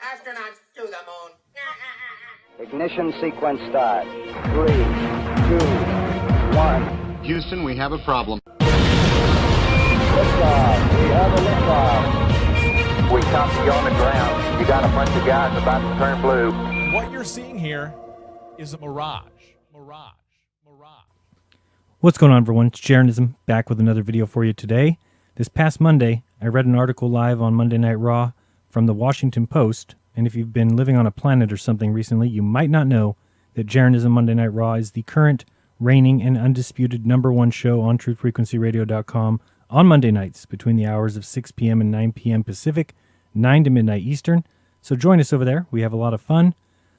Astronauts to the moon. Ignition sequence start. 3, 2, 1. Houston, we have a problem. Liftoff. We have a liftoff. We copy you on the ground. You got a bunch of guys about to turn blue. What you're seeing here is a mirage. What's going on, everyone? It's Jeranism, back with another video for you today. This past Monday, I read an article live on Monday Night Raw from the Washington Post, and if you've been living on a planet or something recently, you might not know that Jeranism Monday Night Raw is the current reigning and undisputed #1 show on truthfrequencyradio.com on Monday nights between the hours of 6 p.m. and 9 p.m. Pacific, 9 to midnight Eastern. So join us over there. We have a lot of fun.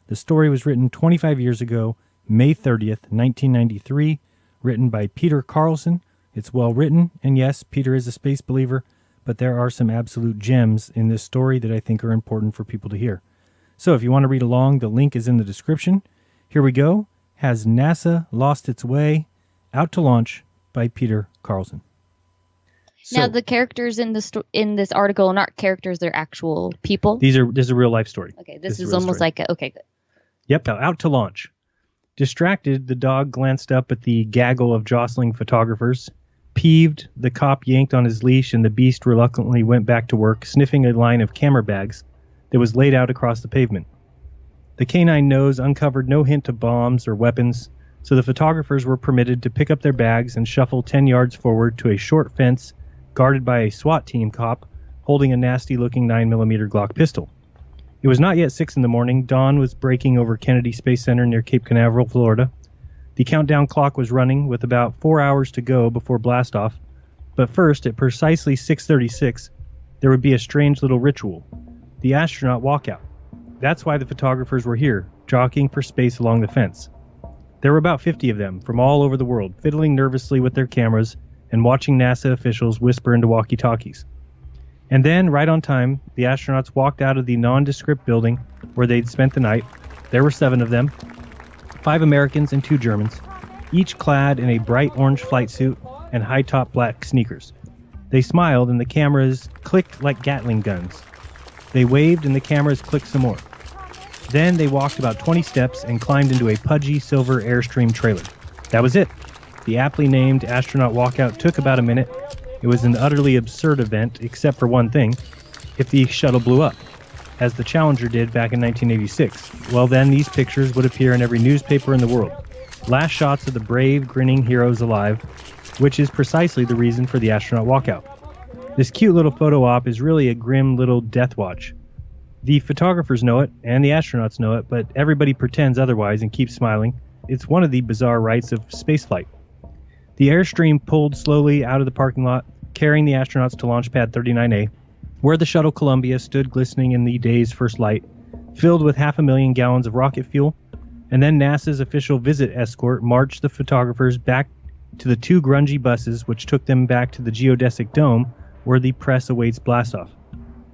The story was written 25 years ago, May 30th, 1993, written by Peter Carlson. It's well written, and yes, Peter is a space believer, but there are some absolute gems in this story that I think are important for people to hear. So if you want to read along, the link is in the description. Here we go. Has NASA Lost Its Way? Out to Launch by Peter Carlson. Now, the characters in this article are not characters; they're actual people. This is a real life story. Okay, this is almost like okay, good. Yep, out to launch. Distracted, the dog glanced up at the gaggle of jostling photographers. Peeved, the cop yanked on his leash, and the beast reluctantly went back to work, sniffing a line of camera bags that was laid out across the pavement. The canine nose uncovered no hint of bombs or weapons, so the photographers were permitted to pick up their bags and shuffle 10 yards forward to a short fence guarded by a SWAT team cop holding a nasty-looking 9mm Glock pistol. It was not yet 6 in the morning. Dawn was breaking over Kennedy Space Center near Cape Canaveral, Florida. The countdown clock was running with about 4 hours to go before blastoff. But first, at precisely 6:36, there would be a strange little ritual. The astronaut walkout. That's why the photographers were here, jockeying for space along the fence. There were about 50 of them from all over the world, fiddling nervously with their cameras and watching NASA officials whisper into walkie-talkies. And then, right on time, the astronauts walked out of the nondescript building where they'd spent the night. There were 7 of them, 5 Americans and 2 Germans, each clad in a bright orange flight suit and high-top black sneakers. They smiled and the cameras clicked like Gatling guns. They waved and the cameras clicked some more. Then they walked about 20 steps and climbed into a pudgy silver Airstream trailer. That was it. The aptly named astronaut walkout took about a minute. It was an utterly absurd event, except for one thing: if the shuttle blew up, as the Challenger did back in 1986. Well, then these pictures would appear in every newspaper in the world. Last shots of the brave, grinning heroes alive, which is precisely the reason for the astronaut walkout. This cute little photo op is really a grim little death watch. The photographers know it, and the astronauts know it, but everybody pretends otherwise and keeps smiling. It's one of the bizarre rites of spaceflight. The Airstream pulled slowly out of the parking lot, carrying the astronauts to Launch Pad 39A, where the shuttle Columbia stood glistening in the day's first light, filled with 500,000 gallons of rocket fuel, and then NASA's official visit escort marched the photographers back to the 2 grungy buses which took them back to the geodesic dome where the press awaits blastoff.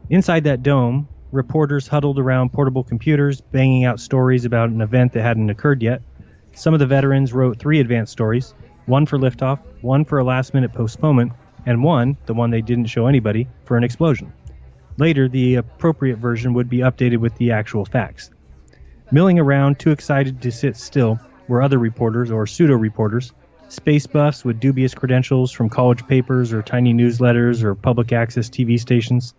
Inside that dome, reporters huddled around portable computers, banging out stories about an event that hadn't occurred yet. Some of the veterans wrote 3 advanced stories, one for liftoff, one for a last-minute postponement, and one, the one they didn't show anybody, for an explosion. Later, the appropriate version would be updated with the actual facts. Milling around, too excited to sit still, were other reporters, or pseudo-reporters, space buffs with dubious credentials from college papers or tiny newsletters or public access TV stations.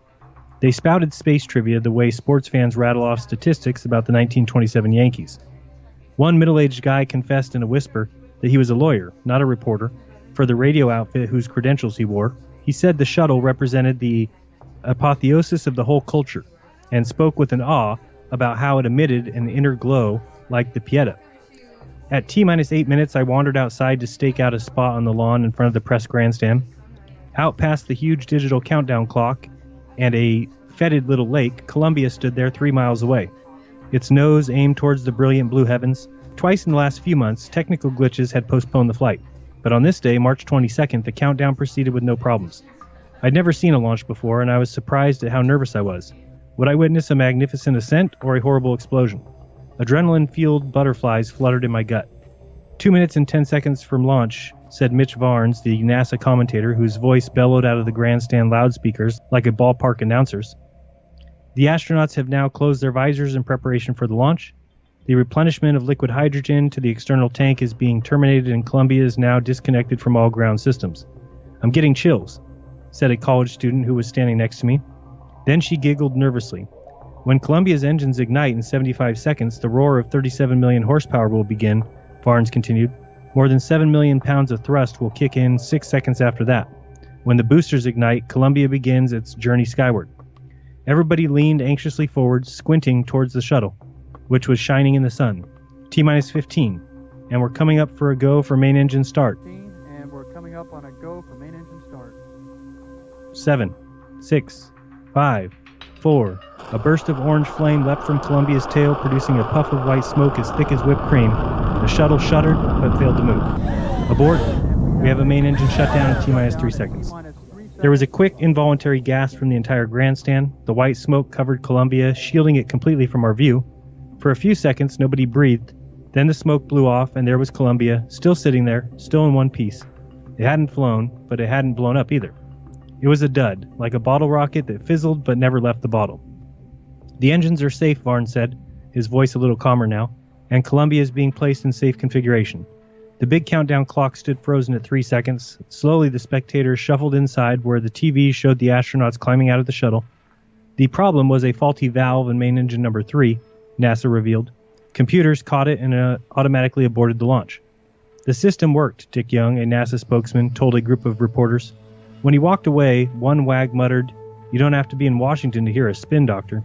They spouted space trivia the way sports fans rattle off statistics about the 1927 Yankees. One middle-aged guy confessed in a whisper that he was a lawyer, not a reporter, for the radio outfit whose credentials he wore. He said the shuttle represented the apotheosis of the whole culture, and spoke with an awe about how it emitted an inner glow like the Pieta. At T-8 minutes, I wandered outside to stake out a spot on the lawn in front of the press grandstand. Out past the huge digital countdown clock and a fetid little lake, Columbia stood there 3 miles away, its nose aimed towards the brilliant blue heavens. Twice in the last few months, technical glitches had postponed the flight. But on this day, March 22nd, the countdown proceeded with no problems. I'd never seen a launch before, and I was surprised at how nervous I was. Would I witness a magnificent ascent or a horrible explosion? Adrenaline-fueled butterflies fluttered in my gut. 2 minutes and 10 seconds from launch, said Mitch Varnes, the NASA commentator, whose voice bellowed out of the grandstand loudspeakers like a ballpark announcer's. The astronauts have now closed their visors in preparation for the launch. The replenishment of liquid hydrogen to the external tank is being terminated, and Columbia is now disconnected from all ground systems. "I'm getting chills," said a college student who was standing next to me. Then she giggled nervously. "When Columbia's engines ignite in 75 seconds, the roar of 37 million horsepower will begin," Barnes continued. "More than 7 million pounds of thrust will kick in 6 seconds after that. When the boosters ignite, Columbia begins its journey skyward." Everybody leaned anxiously forward, squinting towards the shuttle, which was shining in the sun. T-minus 15, and we're coming up for a go for main engine start. And we're coming up on a go for main engine start. 7, 6, 5, 4. A burst of orange flame leapt from Columbia's tail, producing a puff of white smoke as thick as whipped cream. The shuttle shuddered, but failed to move. "Abort. We have a main engine shutdown in T-minus 3 seconds." There was a quick, involuntary gasp from the entire grandstand. The white smoke covered Columbia, shielding it completely from our view. For a few seconds, nobody breathed. Then the smoke blew off, and there was Columbia, still sitting there, still in one piece. It hadn't flown, but it hadn't blown up either. It was a dud, like a bottle rocket that fizzled but never left the bottle. "The engines are safe," Varn said, his voice a little calmer now, "and Columbia is being placed in safe configuration." The big countdown clock stood frozen at 3 seconds. Slowly, the spectators shuffled inside where the TV showed the astronauts climbing out of the shuttle. The problem was a faulty valve in main engine number 3, NASA revealed. Computers caught it and automatically aborted the launch. "The system worked," Dick Young, a NASA spokesman, told a group of reporters. When he walked away, one wag muttered, "You don't have to be in Washington to hear a spin doctor."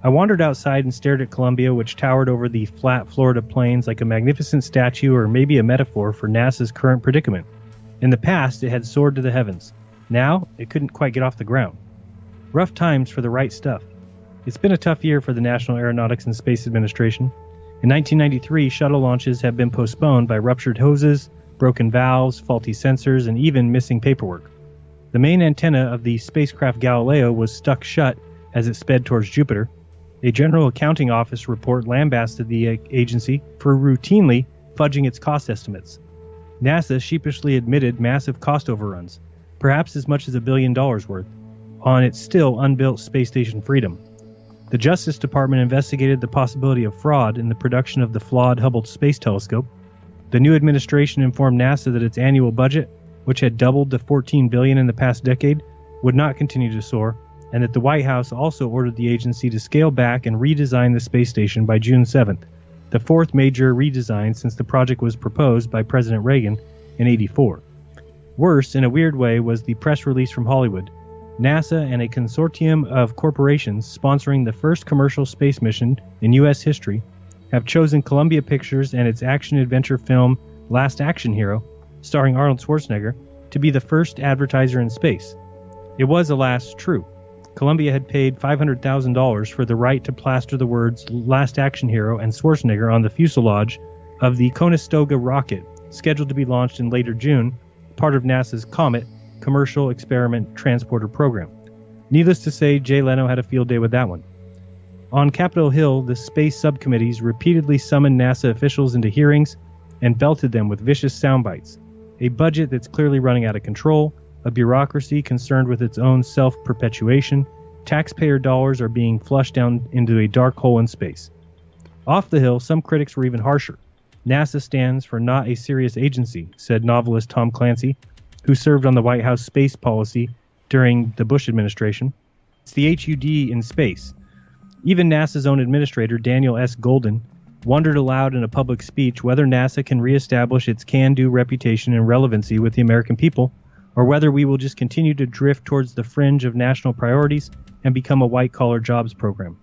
I wandered outside and stared at Columbia, which towered over the flat Florida plains like a magnificent statue or maybe a metaphor for NASA's current predicament. In the past, it had soared to the heavens. Now, it couldn't quite get off the ground. Rough times for the right stuff. It's been a tough year for the National Aeronautics and Space Administration. In 1993, shuttle launches have been postponed by ruptured hoses, broken valves, faulty sensors, and even missing paperwork. The main antenna of the spacecraft Galileo was stuck shut as it sped towards Jupiter. A General Accounting Office report lambasted the agency for routinely fudging its cost estimates. NASA sheepishly admitted massive cost overruns, perhaps as much as $1 billion worth, on its still unbuilt space station Freedom. The Justice Department investigated the possibility of fraud in the production of the flawed Hubble Space Telescope. The new administration informed NASA that its annual budget, which had doubled to $14 billion in the past decade, would not continue to soar, and that the White House also ordered the agency to scale back and redesign the space station by June 7th, the fourth major redesign since the project was proposed by President Reagan in '84. Worse, in a weird way, was the press release from Hollywood. NASA and a consortium of corporations sponsoring the first commercial space mission in U.S. history have chosen Columbia Pictures and its action-adventure film Last Action Hero, starring Arnold Schwarzenegger, to be the first advertiser in space. It was, alas, true. Columbia had paid $500,000 for the right to plaster the words Last Action Hero and Schwarzenegger on the fuselage of the Conestoga rocket, scheduled to be launched in later June, part of NASA's Comet Commercial Experiment Transporter program. Needless to say, Jay Leno had a field day with that one. On Capitol Hill, the space subcommittees repeatedly summoned NASA officials into hearings and belted them with vicious sound bites. A budget that's clearly running out of control, a bureaucracy concerned with its own self-perpetuation, taxpayer dollars are being flushed down into a dark hole in space. Off the Hill, some critics were even harsher. NASA stands for not a serious agency, said novelist Tom Clancy, who served on the White House space policy during the Bush administration. It's the HUD in space. Even NASA's own administrator, Daniel S. Golden, wondered aloud in a public speech whether NASA can reestablish its can-do reputation and relevancy with the American people, or whether we will just continue to drift towards the fringe of national priorities and become a white-collar jobs program.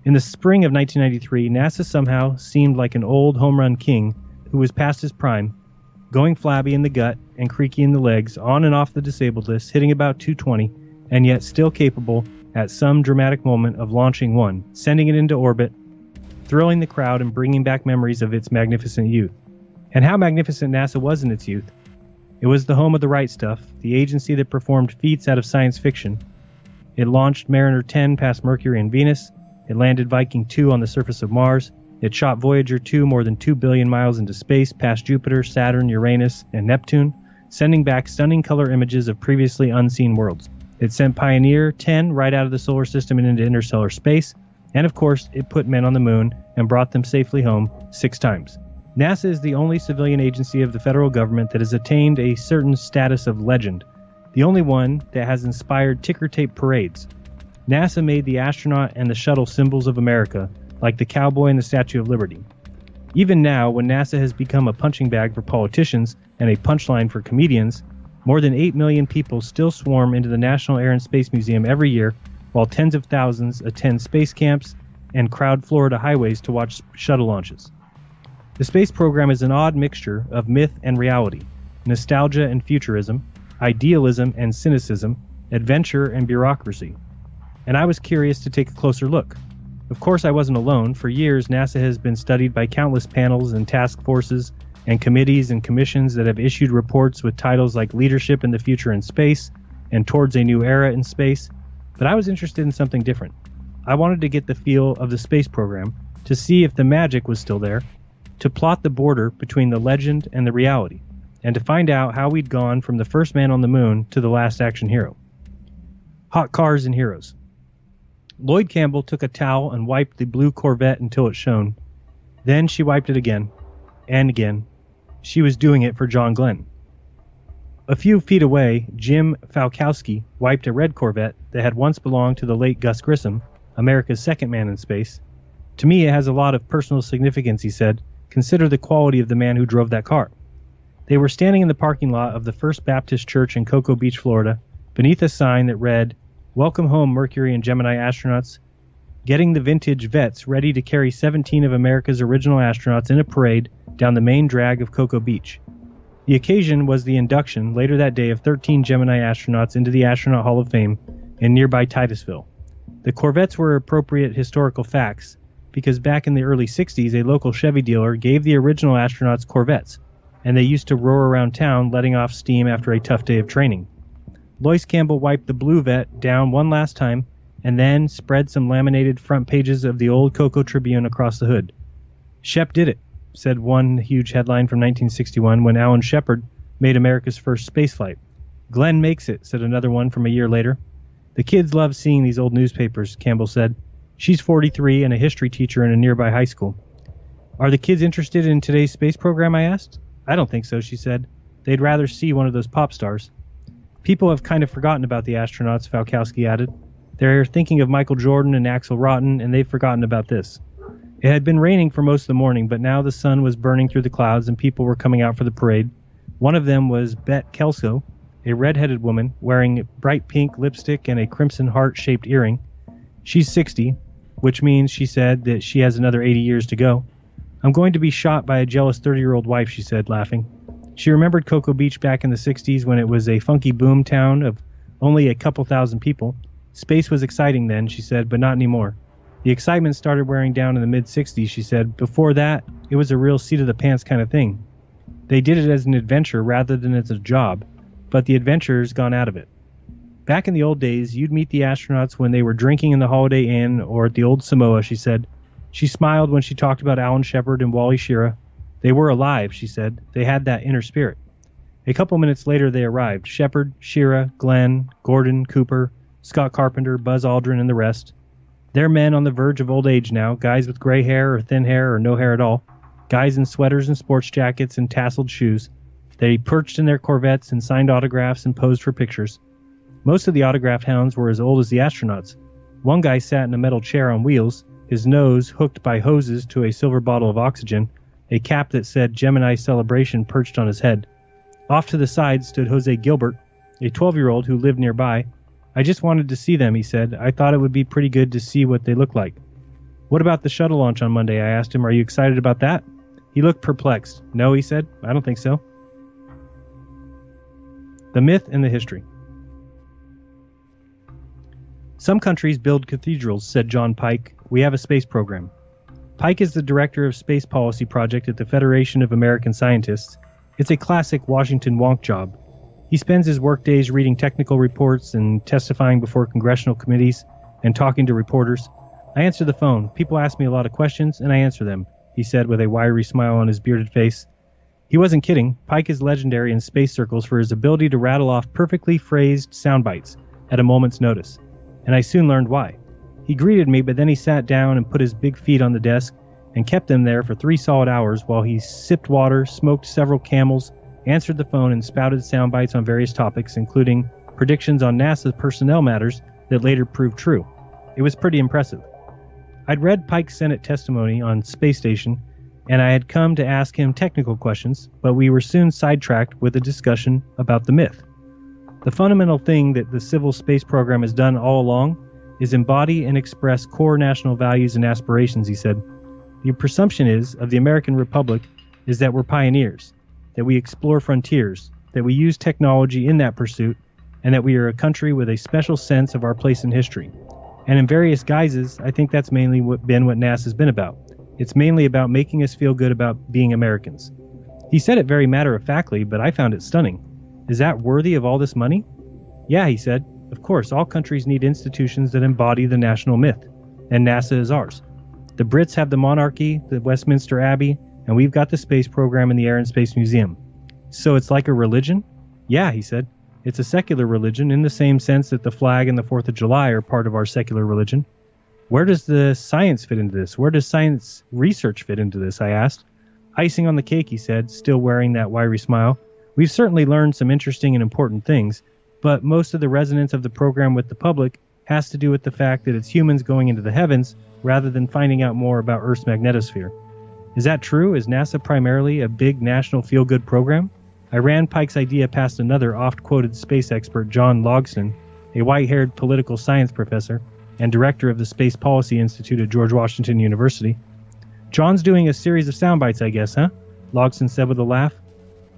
In the spring of 1993, NASA somehow seemed like an old home-run king who was past his prime, going flabby in the gut and creaky in the legs, on and off the disabled list, hitting about 220, and yet still capable, at some dramatic moment, of launching one, sending it into orbit, thrilling the crowd and bringing back memories of its magnificent youth. And how magnificent NASA was in its youth. It was the home of the right stuff, the agency that performed feats out of science fiction. It launched Mariner 10 past Mercury and Venus. It landed Viking 2 on the surface of Mars. It shot Voyager 2 more than 2 billion miles into space past Jupiter, Saturn, Uranus, and Neptune, sending back stunning color images of previously unseen worlds. It sent Pioneer 10 right out of the solar system and into interstellar space, and of course, it put men on the moon and brought them safely home 6 times. NASA is the only civilian agency of the federal government that has attained a certain status of legend, the only one that has inspired ticker tape parades. NASA made the astronaut and the shuttle symbols of America, like the cowboy and the Statue of Liberty. Even now, when NASA has become a punching bag for politicians and a punchline for comedians, more than 8 million people still swarm into the National Air and Space Museum every year, while tens of thousands attend space camps and crowd Florida highways to watch shuttle launches. The space program is an odd mixture of myth and reality, nostalgia and futurism, idealism and cynicism, adventure and bureaucracy. And I was curious to take a closer look. Of course, I wasn't alone. For years, NASA has been studied by countless panels and task forces and committees and commissions that have issued reports with titles like Leadership in the Future in Space and Towards a New Era in Space. But I was interested in something different. I wanted to get the feel of the space program, to see if the magic was still there, to plot the border between the legend and the reality, and to find out how we'd gone from the first man on the moon to the last action hero. Hot cars and heroes. Lloyd Campbell took a towel and wiped the blue Corvette until it shone. Then she wiped it again, and again. She was doing it for John Glenn. A few feet away, Jim Falkowski wiped a red Corvette that had once belonged to the late Gus Grissom, America's second man in space. To me, it has a lot of personal significance, he said. Consider the quality of the man who drove that car. They were standing in the parking lot of the First Baptist Church in Cocoa Beach, Florida, beneath a sign that read, "Welcome home, Mercury and Gemini astronauts," getting the vintage vets ready to carry 17 of America's original astronauts in a parade down the main drag of Cocoa Beach. The occasion was the induction later that day of 13 Gemini astronauts into the Astronaut Hall of Fame in nearby Titusville. The Corvettes were appropriate historical facts because back in the early 60s, a local Chevy dealer gave the original astronauts Corvettes, and they used to roar around town letting off steam after a tough day of training. Lois Campbell wiped the blue vet down one last time and then spread some laminated front pages of the old Cocoa Tribune across the hood. "Shep did it," said one huge headline from 1961 when Alan Shepard made America's first spaceflight. "Glenn makes it," said another one from a year later. "The kids love seeing these old newspapers," Campbell said. She's 43 and a history teacher in a nearby high school. "Are the kids interested in today's space program?" I asked. "I don't think so," she said. "They'd rather see one of those pop stars." "People have kind of forgotten about the astronauts," Falkowski added. "They're thinking of Michael Jordan and Axel Rotten, and they've forgotten about this." It had been raining for most of the morning, but now the sun was burning through the clouds and people were coming out for the parade. One of them was Bet Kelso, a red-headed woman wearing bright pink lipstick and a crimson heart-shaped earring. She's 60, which means, she said, that she has another 80 years to go. "I'm going to be shot by a jealous 30-year-old wife," she said, laughing. She remembered Cocoa Beach back in the 60s when it was a funky boom town of only a couple thousand people. Space was exciting then, she said, but not anymore. The excitement started wearing down in the mid-60s, she said. Before that, it was a real seat-of-the-pants kind of thing. They did it as an adventure rather than as a job, but the adventure's gone out of it. Back in the old days, you'd meet the astronauts when they were drinking in the Holiday Inn or at the old Samoa, she said. She smiled when she talked about Alan Shepard and Wally Schirra. They were alive, she said. They had that inner spirit. A couple minutes later, they arrived. Shepard, Schirra, Glenn, Gordon, Cooper, Scott Carpenter, Buzz Aldrin, and the rest. They're men on the verge of old age now, guys with gray hair or thin hair or no hair at all, guys in sweaters and sports jackets and tasseled shoes. They perched in their Corvettes and signed autographs and posed for pictures. Most of the autograph hounds were as old as the astronauts. One guy sat in a metal chair on wheels, his nose hooked by hoses to a silver bottle of oxygen, a cap that said Gemini Celebration perched on his head. Off to the side stood Jose Gilbert, a 12-year-old who lived nearby. "I just wanted to see them," he said. "I thought it would be pretty good to see what they look like." "What about the shuttle launch on Monday?" I asked him. "Are you excited about that?" He looked perplexed. "No," he said. "I don't think so." The myth and the history. "Some countries build cathedrals," said John Pike. "We have a space program." Pike is the director of Space Policy Project at the Federation of American Scientists. It's a classic Washington wonk job. He spends his workdays reading technical reports and testifying before congressional committees and talking to reporters. "I answer the phone. People ask me a lot of questions, and I answer them," he said with a wiry smile on his bearded face. He wasn't kidding. Pike is legendary in space circles for his ability to rattle off perfectly phrased sound bites, at a moment's notice, and I soon learned why. He greeted me, but then he sat down and put his big feet on the desk and kept them there for 3 solid hours while he sipped water, smoked several Camels, answered the phone, and spouted sound bites on various topics, including predictions on NASA personnel matters that later proved true. It was pretty impressive. I'd read Pike's Senate testimony on Space Station, and I had come to ask him technical questions, but we were soon sidetracked with a discussion about the myth. The fundamental thing that the civil space program has done all along is embody and express core national values and aspirations, he said. The presumption of the American Republic is that we're pioneers, that we explore frontiers, that we use technology in that pursuit, and that we are a country with a special sense of our place in history. And in various guises, I think that's mainly been what NASA's been about. It's mainly about making us feel good about being Americans. He said it very matter-of-factly, but I found it stunning. Is that worthy of all this money? Yeah, he said. Of course, all countries need institutions that embody the national myth, and NASA is ours. The Brits have the monarchy, the Westminster Abbey, and we've got the space program and the Air and Space Museum. So it's like a religion? Yeah, he said. It's a secular religion in the same sense that the flag and the 4th of July are part of our secular religion. Where does the science fit into this? Where does science research fit into this? I asked. Icing on the cake, he said, still wearing that wiry smile. We've certainly learned some interesting and important things, but most of the resonance of the program with the public has to do with the fact that it's humans going into the heavens rather than finding out more about Earth's magnetosphere. Is that true? Is NASA primarily a big national feel-good program? I ran Pike's idea past another oft-quoted space expert, John Logston, a white-haired political science professor and director of the Space Policy Institute at George Washington University. John's doing a series of sound bites, I guess, huh? Logston said with a laugh.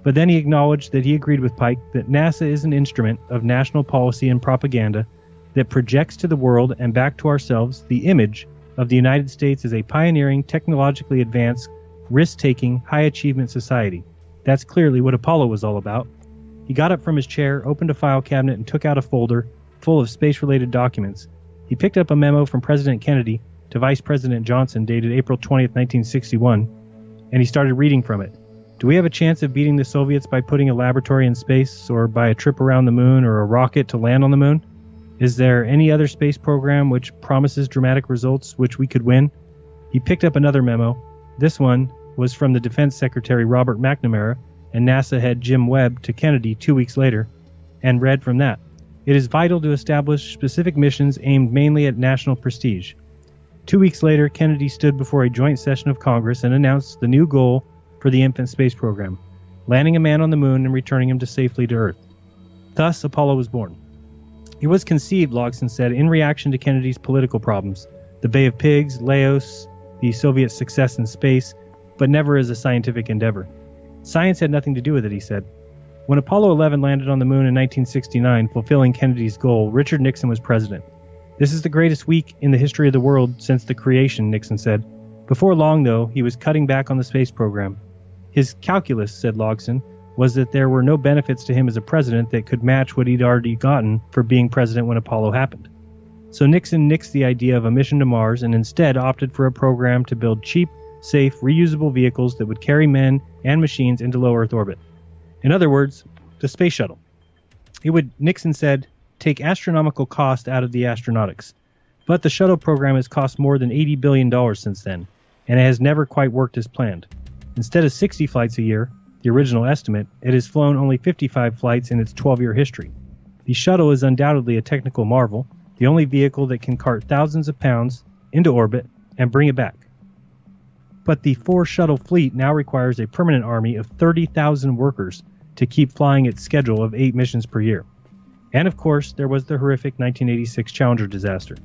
But then he acknowledged that he agreed with Pike that NASA is an instrument of national policy and propaganda that projects to the world and back to ourselves the image of the United States as a pioneering, technologically advanced, risk-taking, high-achievement society. That's clearly what Apollo was all about. He got up from his chair, opened a file cabinet, and took out a folder full of space-related documents. He picked up a memo from President Kennedy to Vice President Johnson dated April 20th, 1961, and he started reading from it. Do we have a chance of beating the Soviets by putting a laboratory in space, or by a trip around the moon, or a rocket to land on the moon? Is there any other space program which promises dramatic results which we could win? He picked up another memo. This one was from the Defense Secretary Robert McNamara and NASA head Jim Webb to Kennedy 2 weeks later, and read from that. It is vital to establish specific missions aimed mainly at national prestige. 2 weeks later, Kennedy stood before a joint session of Congress and announced the new goal for the infant space program, landing a man on the moon and returning him safely to Earth. Thus, Apollo was born. It was conceived, Logston said, in reaction to Kennedy's political problems, the Bay of Pigs, Laos, the Soviet success in space, but never as a scientific endeavor. Science had nothing to do with it, he said. When Apollo 11 landed on the moon in 1969, fulfilling Kennedy's goal, Richard Nixon was president. This is the greatest week in the history of the world since the creation, Nixon said. Before long, though, he was cutting back on the space program. His calculus, said Logston, was that there were no benefits to him as a president that could match what he'd already gotten for being president when Apollo happened. So Nixon nixed the idea of a mission to Mars and instead opted for a program to build cheap, safe, reusable vehicles that would carry men and machines into low Earth orbit. In other words, the space shuttle. It would, Nixon said, take astronomical cost out of the astronautics. But the shuttle program has cost more than $80 billion since then, and it has never quite worked as planned. Instead of 60 flights a year, the original estimate, it has flown only 55 flights in its 12-year history. The shuttle is undoubtedly a technical marvel, the only vehicle that can cart thousands of pounds into orbit and bring it back. But the 4-shuttle fleet now requires a permanent army of 30,000 workers to keep flying its schedule of 8 missions per year. And of course, there was the horrific 1986 Challenger disaster.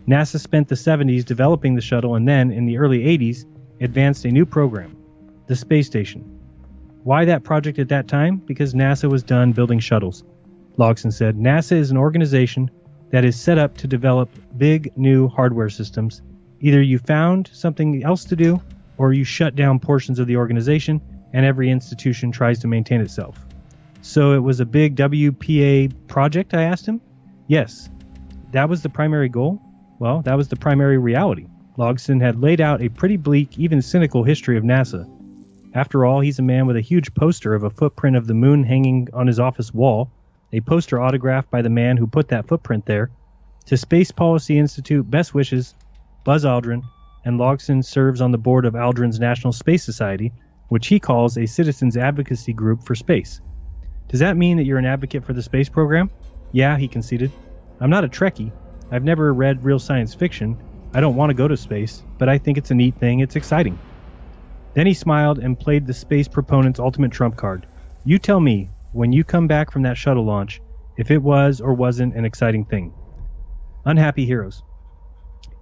NASA spent the 70s developing the shuttle and then, in the early 80s, advanced a new program, the space station. Why that project at that time? Because NASA was done building shuttles. Logston said, NASA is an organization that is set up to develop big, new hardware systems. Either you found something else to do, or you shut down portions of the organization, and every institution tries to maintain itself. So it was a big WPA project, I asked him? Yes. That was the primary goal? Well, that was the primary reality. Logston had laid out a pretty bleak, even cynical history of NASA. After all, he's a man with a huge poster of a footprint of the moon hanging on his office wall, a poster autographed by the man who put that footprint there. To Space Policy Institute, best wishes, Buzz Aldrin, and Logson serves on the board of Aldrin's National Space Society, which he calls a citizens advocacy group for space. Does that mean that you're an advocate for the space program? Yeah, he conceded. I'm not a Trekkie. I've never read real science fiction. I don't want to go to space, but I think it's a neat thing. It's exciting. Then he smiled and played the space proponent's ultimate trump card. You tell me, when you come back from that shuttle launch, if it was or wasn't an exciting thing. Unhappy heroes.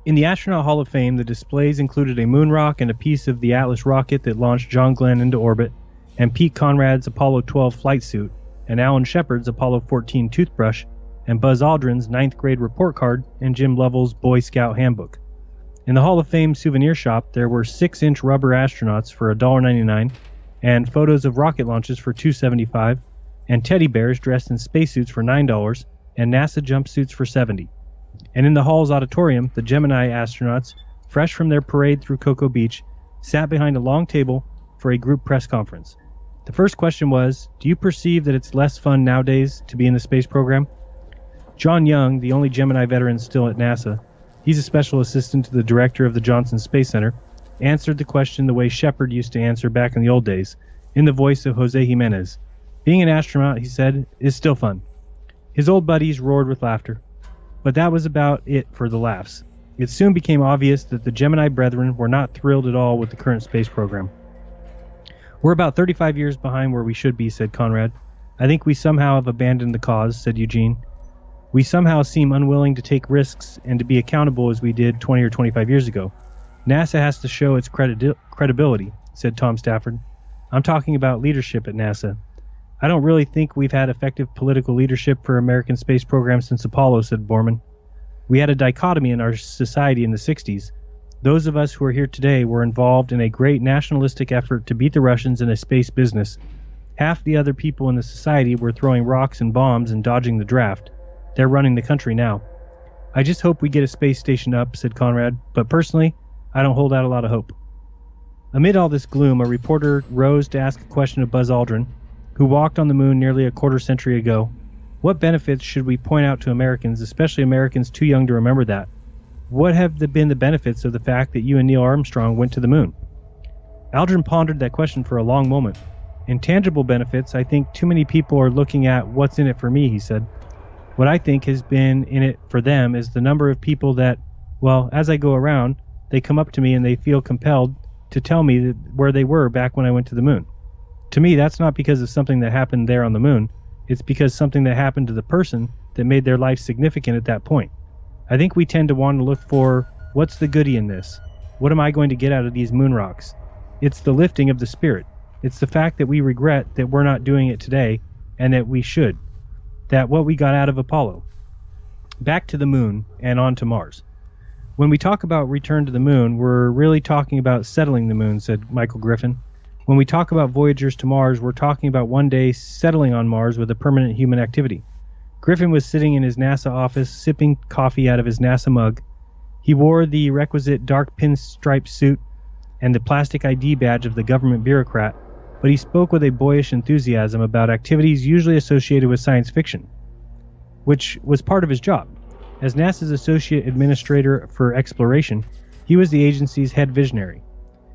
In the Astronaut Hall of Fame, the displays included a moon rock and a piece of the Atlas rocket that launched John Glenn into orbit, and Pete Conrad's Apollo 12 flight suit, and Alan Shepard's Apollo 14 toothbrush, and Buzz Aldrin's 9th grade report card, and Jim Lovell's Boy Scout handbook. In the Hall of Fame souvenir shop, there were 6-inch rubber astronauts for $1.99, and photos of rocket launches for $2.75, and teddy bears dressed in spacesuits for $9, and NASA jumpsuits for $70. And in the Hall's auditorium, the Gemini astronauts, fresh from their parade through Cocoa Beach, sat behind a long table for a group press conference. The first question was, do you perceive that it's less fun nowadays to be in the space program? John Young, the only Gemini veteran still at NASA, he's a special assistant to the director of the Johnson Space Center, answered the question the way Shepard used to answer back in the old days, in the voice of Jose Jimenez. Being an astronaut, he said, is still fun. His old buddies roared with laughter. But that was about it for the laughs. It soon became obvious that the Gemini brethren were not thrilled at all with the current space program. We're about 35 years behind where we should be, said Conrad. I think we somehow have abandoned the cause, said Eugene. We somehow seem unwilling to take risks and to be accountable as we did 20 or 25 years ago. NASA has to show its credibility, said Tom Stafford. I'm talking about leadership at NASA. I don't really think we've had effective political leadership for American space program since Apollo, said Borman. We had a dichotomy in our society in the 60s. Those of us who are here today were involved in a great nationalistic effort to beat the Russians in a space business. Half the other people in the society were throwing rocks and bombs and dodging the draft. They're running the country now. I just hope we get a space station up, said Conrad, but personally, I don't hold out a lot of hope. Amid all this gloom, a reporter rose to ask a question of Buzz Aldrin, who walked on the moon nearly a quarter century ago. What benefits should we point out to Americans, especially Americans too young to remember that? What have been the benefits of the fact that you and Neil Armstrong went to the moon? Aldrin pondered that question for a long moment. Intangible benefits, I think too many people are looking at what's in it for me, he said. What I think has been in it for them is the number of people that, well, as I go around, they come up to me and they feel compelled to tell me that where they were back when I went to the moon. To me, that's not because of something that happened there on the moon. It's because something that happened to the person that made their life significant at that point. I think we tend to want to look for, what's the goodie in this? What am I going to get out of these moon rocks? It's the lifting of the spirit. It's the fact that we regret that we're not doing it today and that we should. That what we got out of Apollo. Back to the moon and on to Mars. When we talk about return to the moon, we're really talking about settling the moon, said Michael Griffin. When we talk about voyagers to Mars, we're talking about one day settling on Mars with a permanent human activity. Griffin was sitting in his NASA office, sipping coffee out of his NASA mug. He wore the requisite dark pinstripe suit and the plastic ID badge of the government bureaucrat, but he spoke with a boyish enthusiasm about activities usually associated with science fiction, which was part of his job. As NASA's Associate Administrator for Exploration, he was the agency's head visionary.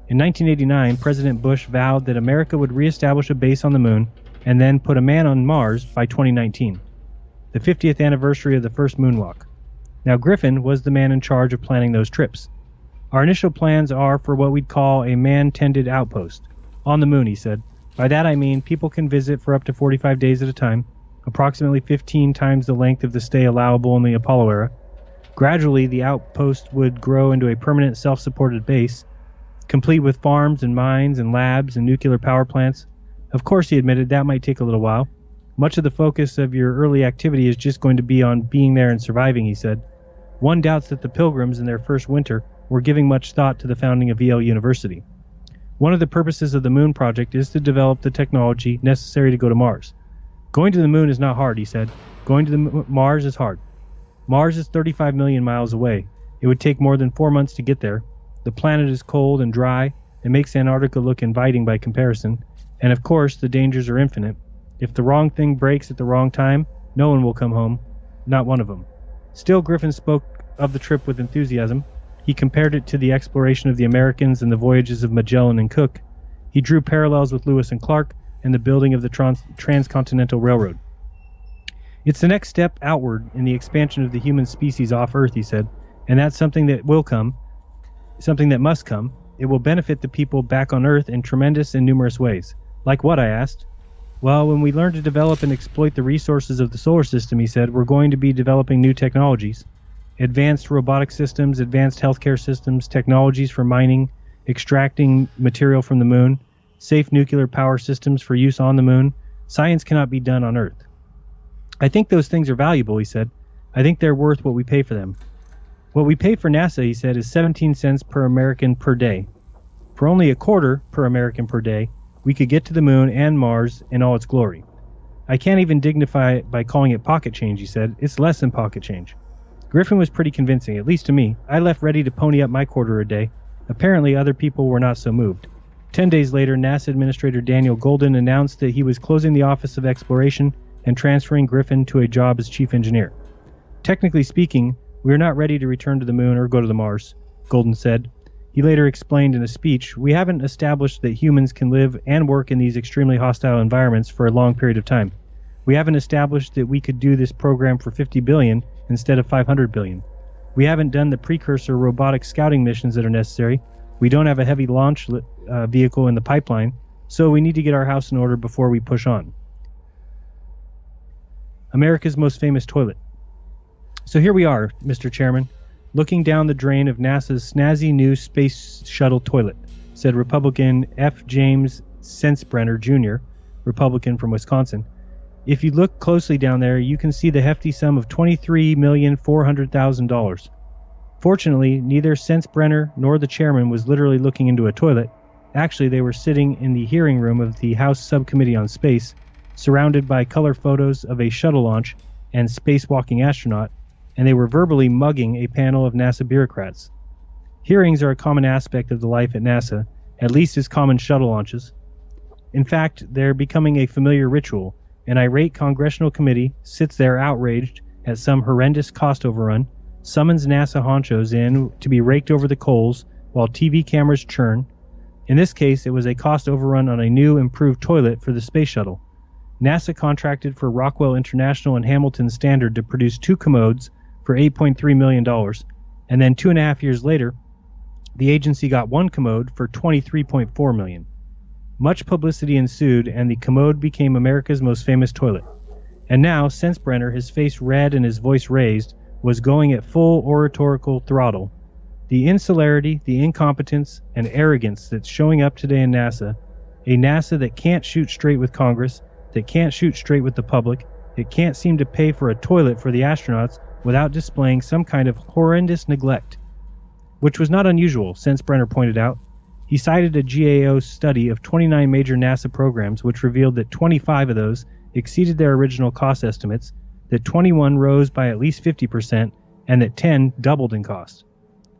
In 1989, President Bush vowed that America would reestablish a base on the moon and then put a man on Mars by 2019, the 50th anniversary of the first moonwalk. Now, Griffin was the man in charge of planning those trips. Our initial plans are for what we'd call a man-tended outpost. On the moon, he said. By that I mean people can visit for up to 45 days at a time, approximately 15 times the length of the stay allowable in the Apollo era. Gradually, the outpost would grow into a permanent self-supported base, complete with farms and mines and labs and nuclear power plants. Of course, he admitted, that might take a little while. Much of the focus of your early activity is just going to be on being there and surviving, he said. One doubts that the Pilgrims in their first winter were giving much thought to the founding of Yale University. One of the purposes of the Moon Project is to develop the technology necessary to go to Mars. Going to the moon is not hard, he said. Going to Mars is hard. Mars is 35 million miles away. It would take more than 4 months to get there. The planet is cold and dry. It makes Antarctica look inviting by comparison. And of course, the dangers are infinite. If the wrong thing breaks at the wrong time, No one will come home. Not one of them. Still, Griffin spoke of the trip with enthusiasm. He compared it to the exploration of the Americans and the voyages of Magellan and Cook. He drew parallels with Lewis and Clark and the building of the Transcontinental Railroad. It's the next step outward in the expansion of the human species off Earth, he said, and that's something that will come, something that must come. It will benefit the people back on Earth in tremendous and numerous ways. Like what, I asked. Well, when we learn to develop and exploit the resources of the solar system, he said, we're going to be developing new technologies. Advanced robotic systems, advanced healthcare systems, technologies for mining, extracting material from the moon, safe nuclear power systems for use on the moon. Science cannot be done on Earth. I think those things are valuable, he said. I think they're worth what we pay for them. What we pay for NASA, he said, is 17 cents per American per day. For only a quarter per American per day, we could get to the moon and Mars in all its glory. I can't even dignify it by calling it pocket change, he said. It's less than pocket change. Griffin was pretty convincing, at least to me. I left ready to pony up my quarter a day. Apparently, other people were not so moved. 10 days later, NASA Administrator Daniel Golden announced that he was closing the Office of Exploration and transferring Griffin to a job as chief engineer. Technically speaking, we are not ready to return to the moon or go to the Mars, Golden said. He later explained in a speech, we haven't established that humans can live and work in these extremely hostile environments for a long period of time. We haven't established that we could do this program for $50 billion instead of $500 billion. We haven't done the precursor robotic scouting missions that are necessary. We don't have a heavy launch vehicle in the pipeline, so we need to get our house in order before we push on. America's most famous toilet. So here we are, Mr. Chairman, looking down the drain of NASA's snazzy new space shuttle toilet, said Republican F. James Sensenbrenner Jr., Republican from Wisconsin. If you look closely down there, you can see the hefty sum of $23,400,000. Fortunately, neither Sensenbrenner nor the chairman was literally looking into a toilet. Actually, they were sitting in the hearing room of the House Subcommittee on Space, surrounded by color photos of a shuttle launch and spacewalking astronaut, and they were verbally mugging a panel of NASA bureaucrats. Hearings are a common aspect of the life at NASA, at least as common shuttle launches. In fact, they're becoming a familiar ritual. An irate congressional committee sits there outraged at some horrendous cost overrun, summons NASA honchos in to be raked over the coals while TV cameras churn. In this case, it was a cost overrun on a new, improved toilet for the space shuttle. NASA contracted for Rockwell International and Hamilton Standard to produce 2 commodes for $8.3 million, and then 2.5 years later, the agency got 1 commode for $23.4 million. Much publicity ensued, and the commode became America's most famous toilet. And now, Sensenbrenner, his face red and his voice raised, was going at full oratorical throttle. The insularity, the incompetence, and arrogance that's showing up today in NASA, a NASA that can't shoot straight with Congress, that can't shoot straight with the public, it can't seem to pay for a toilet for the astronauts without displaying some kind of horrendous neglect. Which was not unusual, Sensenbrenner pointed out. He cited a GAO study of 29 major NASA programs which revealed that 25 of those exceeded their original cost estimates, that 21 rose by at least 50%, and that 10 doubled in cost.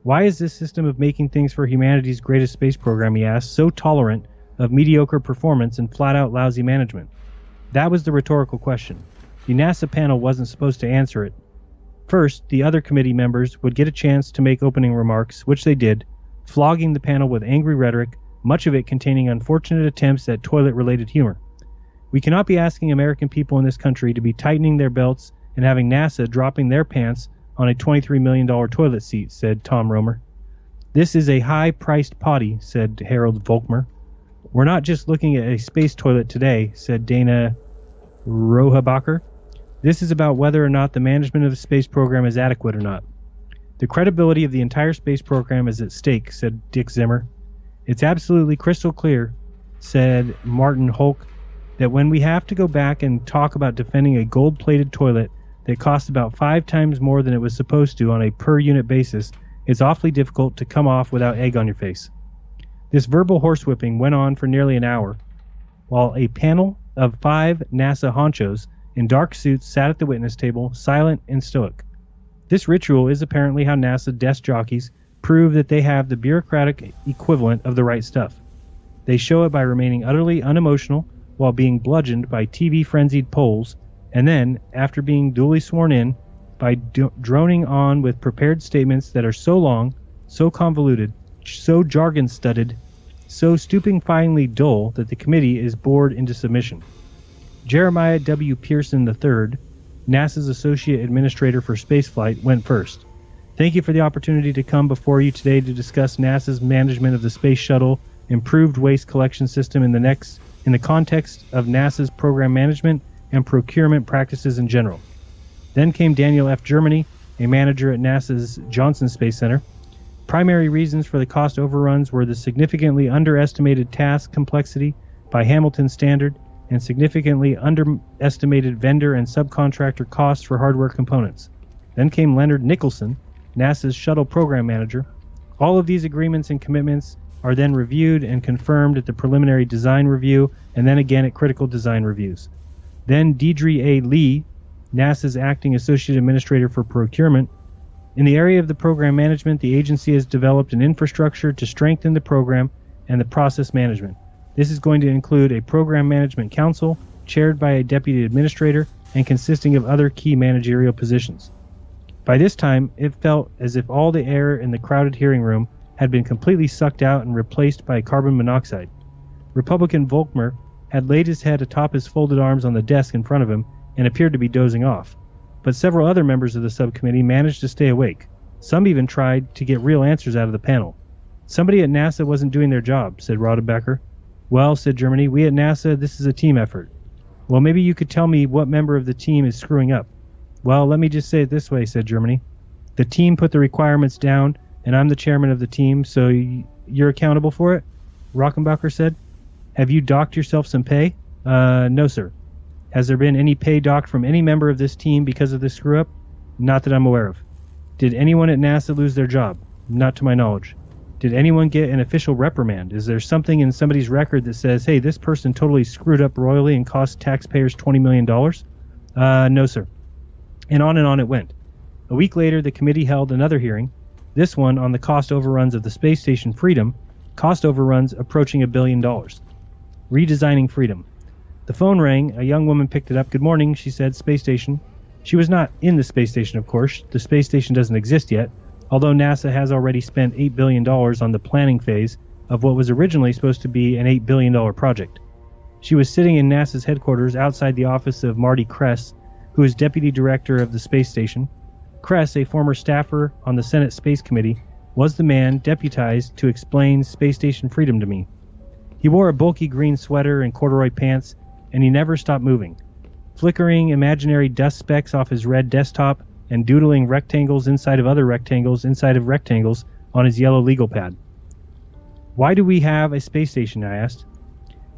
Why is this system of making things for humanity's greatest space program, he asked, so tolerant of mediocre performance and flat-out lousy management? That was the rhetorical question. The NASA panel wasn't supposed to answer it. First, the other committee members would get a chance to make opening remarks, which they did, flogging the panel with angry rhetoric, much of it containing unfortunate attempts at toilet-related humor. We cannot be asking American people in this country to be tightening their belts and having NASA dropping their pants on a $23 million toilet seat, said Tom Romer. This is a high-priced potty, said Harold Volkmer. We're not just looking at a space toilet today, said Dana Rohabacher. This is about whether or not the management of the space program is adequate or not. The credibility of the entire space program is at stake, said Dick Zimmer. It's absolutely crystal clear, said Martin Holk, that when we have to go back and talk about defending a gold-plated toilet that costs about 5 times more than it was supposed to on a per-unit basis, it's awfully difficult to come off without egg on your face. This verbal horsewhipping went on for nearly an hour, while a panel of 5 NASA honchos in dark suits sat at the witness table, silent and stoic. This ritual is apparently how NASA desk jockeys prove that they have the bureaucratic equivalent of the right stuff. They show it by remaining utterly unemotional while being bludgeoned by TV-frenzied polls And then, after being duly sworn in, by droning on with prepared statements that are so long, so convoluted, so jargon-studded, so stupefyingly dull that the committee is bored into submission. Jeremiah W. Pearson III, NASA's Associate Administrator for Spaceflight, went first. Thank you for the opportunity to come before you today to discuss NASA's management of the Space Shuttle improved waste collection system in the context of NASA's program management and procurement practices in general. Then came Daniel F. Germany, a manager at NASA's Johnson Space Center. Primary reasons for the cost overruns were the significantly underestimated task complexity by Hamilton standard and significantly underestimated vendor and subcontractor costs for hardware components. Then came Leonard Nicholson, NASA's shuttle program manager. All of these agreements and commitments are then reviewed and confirmed at the preliminary design review and then again at critical design reviews. Then Deidre A. Lee, NASA's acting associate administrator for procurement. In the area of the program management, the agency has developed an infrastructure to strengthen the program and the process management. This is going to include a program management council chaired by a deputy administrator and consisting of other key managerial positions. By this time, it felt as if all the air in the crowded hearing room had been completely sucked out and replaced by carbon monoxide. Republican Volkmer had laid his head atop his folded arms on the desk in front of him and appeared to be dozing off. But several other members of the subcommittee managed to stay awake. Some even tried to get real answers out of the panel. Somebody at NASA wasn't doing their job, said Rodebecker. Well, said Germany, we at NASA, this is a team effort. Well, maybe you could tell me what member of the team is screwing up. Well, let me just say it this way, said Germany. The team put the requirements down, and I'm the chairman of the team, so you're accountable for it? Rockenbacher said. Have you docked yourself some pay? No, sir. Has there been any pay docked from any member of this team because of this screw-up? Not that I'm aware of. Did anyone at NASA lose their job? Not to my knowledge. Did anyone get an official reprimand? Is there something in somebody's record that says, hey, this person totally screwed up royally and cost taxpayers $20 million? No, sir. And on it went. A week later, the committee held another hearing, this one on the cost overruns of the space station Freedom, cost overruns approaching $1 billion. Redesigning Freedom. The phone rang. A young woman picked it up. Good morning, she said, space station. She was not in the space station, of course. The space station doesn't exist yet, although NASA has already spent $8 billion on the planning phase of what was originally supposed to be an $8 billion project. She was sitting in NASA's headquarters outside the office of Marty Kress, who is deputy director of the space station. Kress, a former staffer on the Senate Space Committee, was the man deputized to explain Space Station Freedom to me. He wore a bulky green sweater and corduroy pants, and he never stopped moving, flickering imaginary dust specks off his red desktop and doodling rectangles inside of other rectangles inside of rectangles on his yellow legal pad. Why do we have a space station? I asked.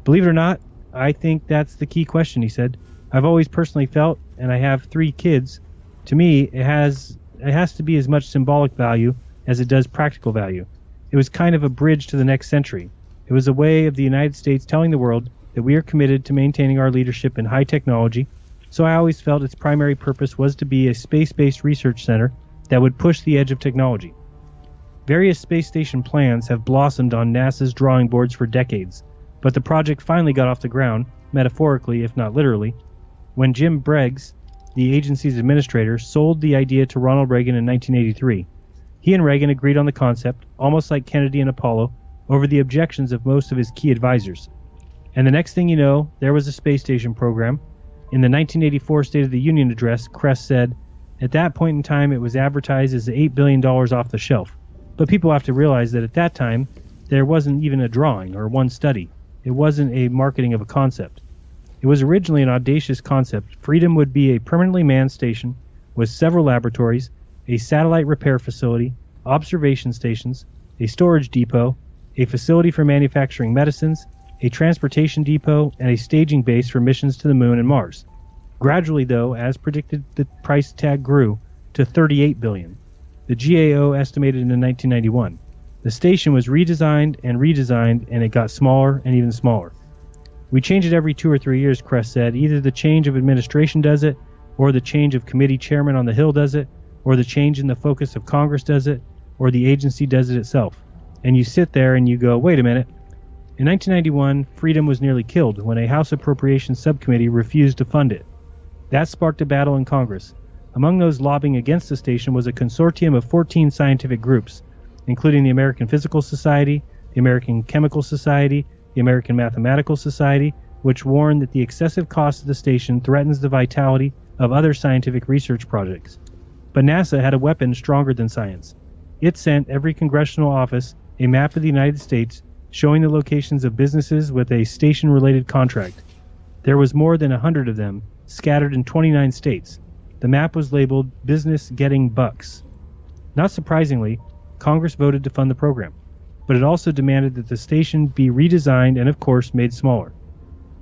Believe it or not, I think that's the key question, he said. I've always personally felt, and I have 3 kids, to me it has to be as much symbolic value as it does practical value. It was kind of a bridge to the next century. It was a way of the United States telling the world that we are committed to maintaining our leadership in high technology, so I always felt its primary purpose was to be a space-based research center that would push the edge of technology. Various space station plans have blossomed on NASA's drawing boards for decades, but the project finally got off the ground, metaphorically if not literally, when Jim Briggs, the agency's administrator, sold the idea to Ronald Reagan in 1983. He and Reagan agreed on the concept, almost like Kennedy and Apollo, over the objections of most of his key advisors. And the next thing you know, there was a space station program. In the 1984 State of the Union address, Kress said, at that point in time it was advertised as $8 billion off the shelf. But people have to realize that at that time, there wasn't even a drawing or one study. It wasn't a marketing of a concept. It was originally an audacious concept. Freedom would be a permanently manned station with several laboratories, a satellite repair facility, observation stations, a storage depot, a facility for manufacturing medicines, a transportation depot, and a staging base for missions to the Moon and Mars. Gradually, though, as predicted, the price tag grew to $38 billion. The GAO estimated in 1991. The station was redesigned, and it got smaller and even smaller. We change it every 2 or 3 years, Kress said. Either the change of administration does it, or the change of committee chairman on the Hill does it, or the change in the focus of Congress does it, or the agency does it itself. And you sit there and you go, wait a minute. In 1991, Freedom was nearly killed when a House Appropriations Subcommittee refused to fund it. That sparked a battle in Congress. Among those lobbying against the station was a consortium of 14 scientific groups, including the American Physical Society, the American Chemical Society, the American Mathematical Society, which warned that the excessive cost of the station threatens the vitality of other scientific research projects. But NASA had a weapon stronger than science. It sent every congressional office a map of the United States showing the locations of businesses with a station-related contract. There was more than 100 of them, scattered in 29 states. The map was labeled Business Getting Bucks. Not surprisingly, Congress voted to fund the program, but it also demanded that the station be redesigned and, of course, made smaller.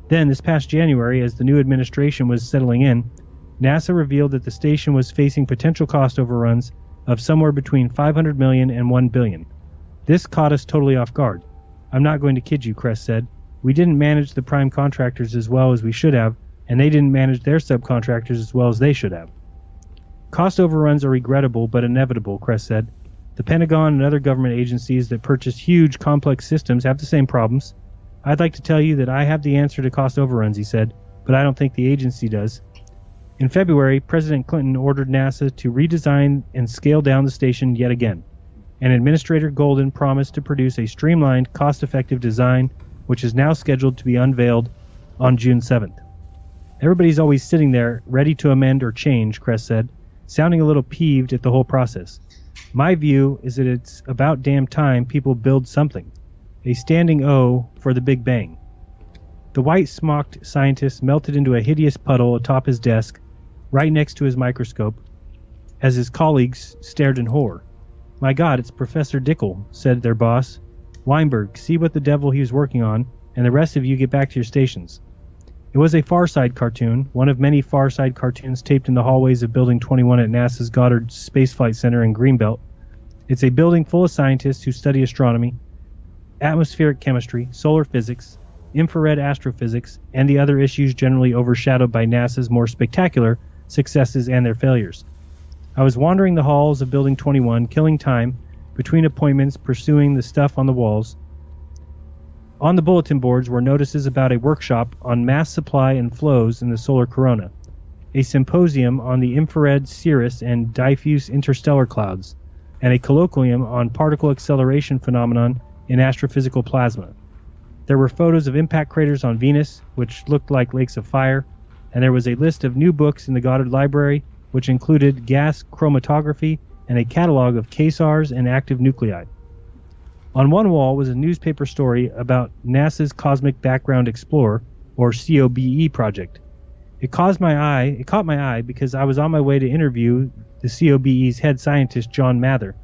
Then, this past January, as the new administration was settling in, NASA revealed that the station was facing potential cost overruns of somewhere between $500 million and $1 billion. This caught us totally off guard. I'm not going to kid you, Kress said. We didn't manage the prime contractors as well as we should have, and they didn't manage their subcontractors as well as they should have. Cost overruns are regrettable but inevitable, Kress said. The Pentagon and other government agencies that purchase huge, complex systems have the same problems. I'd like to tell you that I have the answer to cost overruns, he said, but I don't think the agency does. In February, President Clinton ordered NASA to redesign and scale down the station yet again, and Administrator Golden promised to produce a streamlined, cost-effective design, which is now scheduled to be unveiled on June 7th. Everybody's always sitting there, ready to amend or change, Kress said, sounding a little peeved at the whole process. My view is that it's about damn time people build something. A standing O for the Big Bang. The white-smocked scientist melted into a hideous puddle atop his desk, right next to his microscope, as his colleagues stared in horror. My God, it's Professor Dickel, said their boss. Weinberg, see what the devil he was working on, and the rest of you get back to your stations. It was a Far Side cartoon, one of many Far Side cartoons taped in the hallways of Building 21 at NASA's Goddard Space Flight Center in Greenbelt. It's a building full of scientists who study astronomy, atmospheric chemistry, solar physics, infrared astrophysics, and the other issues generally overshadowed by NASA's more spectacular successes and their failures. I was wandering the halls of Building 21, killing time, between appointments, pursuing the stuff on the walls. On the bulletin boards were notices about a workshop on mass supply and flows in the solar corona, a symposium on the infrared cirrus and diffuse interstellar clouds, and a colloquium on particle acceleration phenomenon in astrophysical plasma. There were photos of impact craters on Venus, which looked like lakes of fire, and there was a list of new books in the Goddard Library, which included gas chromatography and a catalog of quasars and active nuclei. On one wall was a newspaper story about NASA's Cosmic Background Explorer, or COBE project. It caught my eye because I was on my way to interview the COBE's head scientist, John Mather.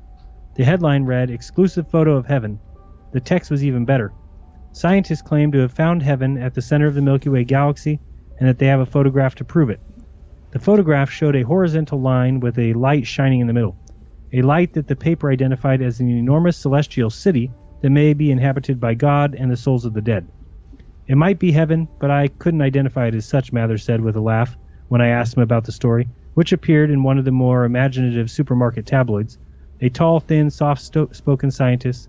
The headline read, "Exclusive Photo of Heaven." The text was even better. Scientists claim to have found heaven at the center of the Milky Way galaxy, and that they have a photograph to prove it. The photograph showed a horizontal line with a light shining in the middle, a light that the paper identified as an enormous celestial city that may be inhabited by God and the souls of the dead. It might be heaven, but I couldn't identify it as such, Mather said with a laugh when I asked him about the story, which appeared in one of the more imaginative supermarket tabloids. A tall, thin, soft-spoken scientist.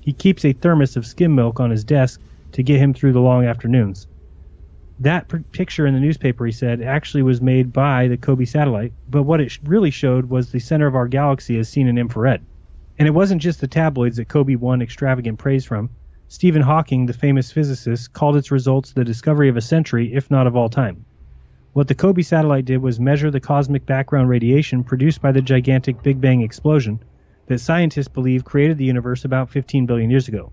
He keeps a thermos of skim milk on his desk to get him through the long afternoons. That picture in the newspaper, he said, actually was made by the COBE satellite, but what it really showed was the center of our galaxy as seen in infrared. And it wasn't just the tabloids that COBE won extravagant praise from. Stephen Hawking, the famous physicist, called its results the discovery of a century, if not of all time. What the COBE satellite did was measure the cosmic background radiation produced by the gigantic Big Bang explosion that scientists believe created the universe about 15 billion years ago.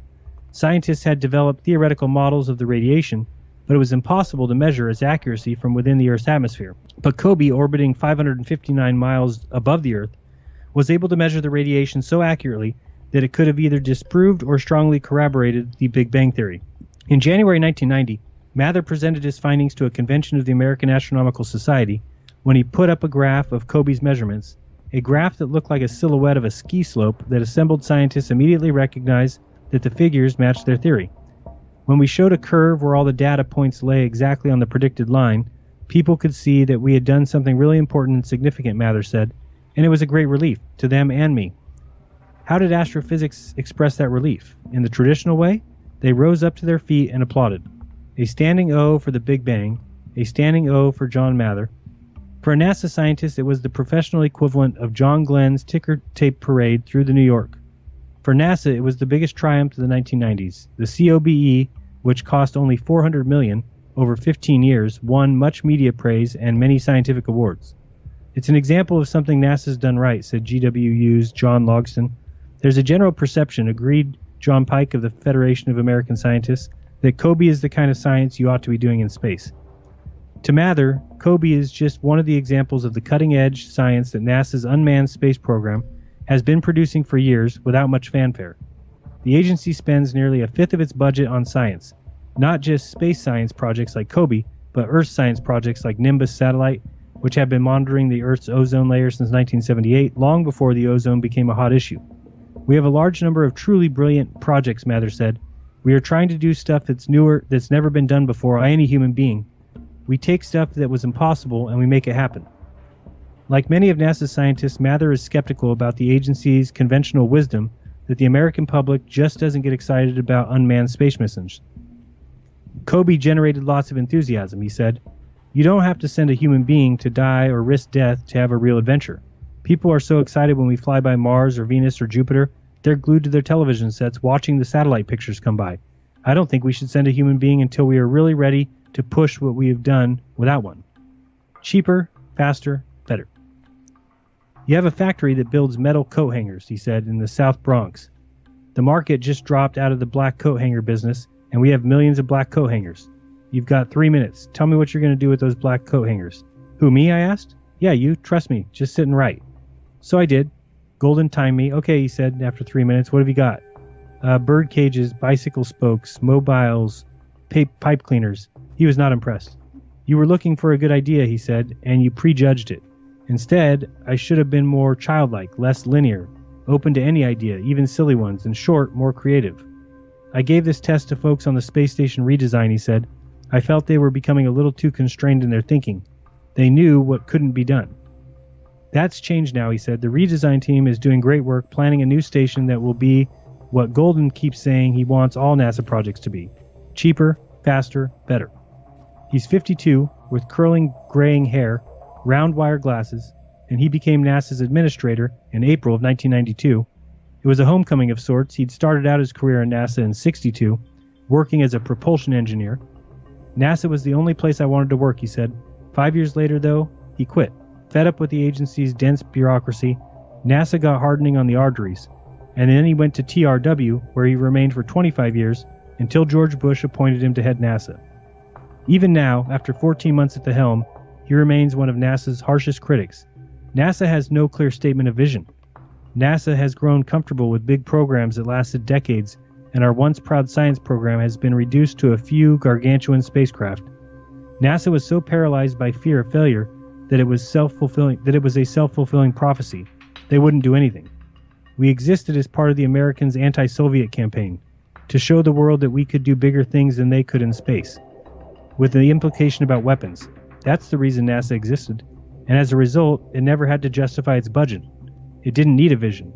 Scientists had developed theoretical models of the radiation, but it was impossible to measure its accuracy from within the Earth's atmosphere. But COBE, orbiting 559 miles above the Earth, was able to measure the radiation so accurately that it could have either disproved or strongly corroborated the Big Bang theory. In January 1990, Mather presented his findings to a convention of the American Astronomical Society when he put up a graph of COBE's measurements, a graph that looked like a silhouette of a ski slope that assembled scientists immediately recognized that the figures matched their theory. When we showed a curve where all the data points lay exactly on the predicted line, people could see that we had done something really important and significant, Mather said, and it was a great relief to them and me. How did astrophysics express that relief? In the traditional way? They rose up to their feet and applauded. A standing O for the Big Bang, a standing O for John Mather, For a NASA scientist, it was the professional equivalent of John Glenn's ticker tape parade through the New York. For NASA, it was the biggest triumph of the 1990s. The COBE, which cost only $400 million over 15 years, won much media praise and many scientific awards. It's an example of something NASA's done right, said GWU's John Logston. There's a general perception, agreed John Pike of the Federation of American Scientists, that COBE is the kind of science you ought to be doing in space. To Mather, COBE is just one of the examples of the cutting-edge science that NASA's unmanned space program has been producing for years without much fanfare. The agency spends nearly a fifth of its budget on science, not just space science projects like COBE, but Earth science projects like Nimbus satellite, which have been monitoring the Earth's ozone layer since 1978, long before the ozone became a hot issue. We have a large number of truly brilliant projects, Mather said. We are trying to do stuff that's newer, that's never been done before by any human being. We take stuff that was impossible and we make it happen. Like many of NASA's scientists, Mather is skeptical about the agency's conventional wisdom that the American public just doesn't get excited about unmanned space missions. COBE generated lots of enthusiasm, he said. You don't have to send a human being to die or risk death to have a real adventure. People are so excited when we fly by Mars or Venus or Jupiter, they're glued to their television sets watching the satellite pictures come by. I don't think we should send a human being until we are really ready to push what we have done without one. Cheaper, faster, better. You have a factory that builds metal coat hangers, he said, in the South Bronx. The market just dropped out of the black coat hanger business, and we have millions of black coat hangers. You've got 3 minutes. Tell me what you're going to do with those black coat hangers. Who, me, I asked? Yeah, you. Trust me. Just sit and write. So I did. Golden timed me. Okay, he said after 3 minutes. What have you got? Bird cages, bicycle spokes, mobiles, pipe cleaners. He was not impressed. You were looking for a good idea, he said, and you prejudged it. Instead, I should have been more childlike, less linear, open to any idea, even silly ones, in short, more creative. I gave this test to folks on the space station redesign, he said. I felt they were becoming a little too constrained in their thinking. They knew what couldn't be done. That's changed now, he said. The redesign team is doing great work planning a new station that will be what Golden keeps saying he wants all NASA projects to be. Cheaper, faster, better. He's 52, with curling, graying hair, round wire glasses, and he became NASA's administrator in April of 1992. It was a homecoming of sorts. He'd started out his career in NASA in '62, working as a propulsion engineer. NASA was the only place I wanted to work, he said. 5 years later, though, he quit. Fed up with the agency's dense bureaucracy, NASA got hardening on the arteries, and then he went to TRW, where he remained for 25 years, until George Bush appointed him to head NASA. Even now, after 14 months at the helm, he remains one of NASA's harshest critics. NASA has no clear statement of vision. NASA has grown comfortable with big programs that lasted decades, and our once proud science program has been reduced to a few gargantuan spacecraft. NASA was so paralyzed by fear of failure that it was a self-fulfilling prophecy. They wouldn't do anything. We existed as part of the Americans' anti-Soviet campaign, to show the world that we could do bigger things than they could in space, with the implication about weapons. That's the reason NASA existed, and as a result, it never had to justify its budget. It didn't need a vision.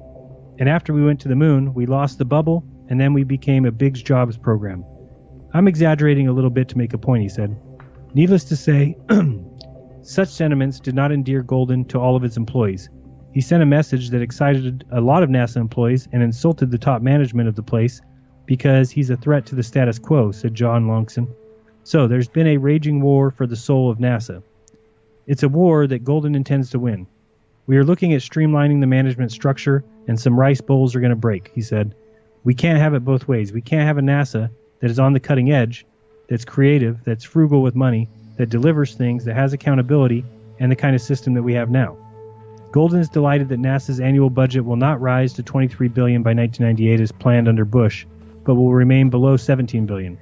And after we went to the moon, we lost the bubble, and then we became a big jobs program. I'm exaggerating a little bit to make a point, he said. Needless to say, such sentiments did not endear Golden to all of its employees. He sent a message that excited a lot of NASA employees and insulted the top management of the place because he's a threat to the status quo, said John Logston. So there's been a raging war for the soul of NASA. It's a war that Golden intends to win. We are looking at streamlining the management structure, and some rice bowls are going to break, he said. We can't have it both ways. We can't have a NASA that is on the cutting edge, that's creative, that's frugal with money, that delivers things, that has accountability, and the kind of system that we have now. Golden is delighted that NASA's annual budget will not rise to $23 billion by 1998 as planned under Bush, but will remain below $17 billion.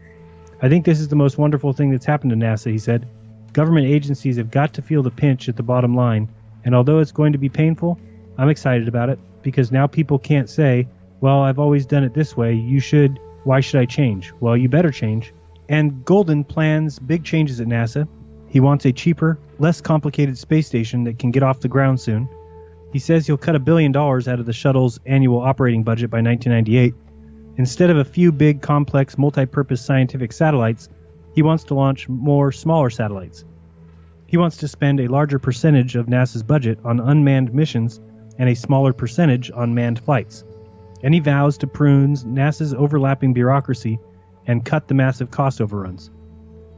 I think this is the most wonderful thing that's happened to NASA, he said. Government agencies have got to feel the pinch at the bottom line, and although it's going to be painful, I'm excited about it, because now people can't say, well, I've always done it this way, why should I change? Well, you better change. And Golden plans big changes at NASA. He wants a cheaper, less complicated space station that can get off the ground soon. He says he'll cut $1 billion out of the shuttle's annual operating budget by 1998. Instead of a few big, complex, multi-purpose scientific satellites, he wants to launch more smaller satellites. He wants to spend a larger percentage of NASA's budget on unmanned missions and a smaller percentage on manned flights. And he vows to prune NASA's overlapping bureaucracy and cut the massive cost overruns.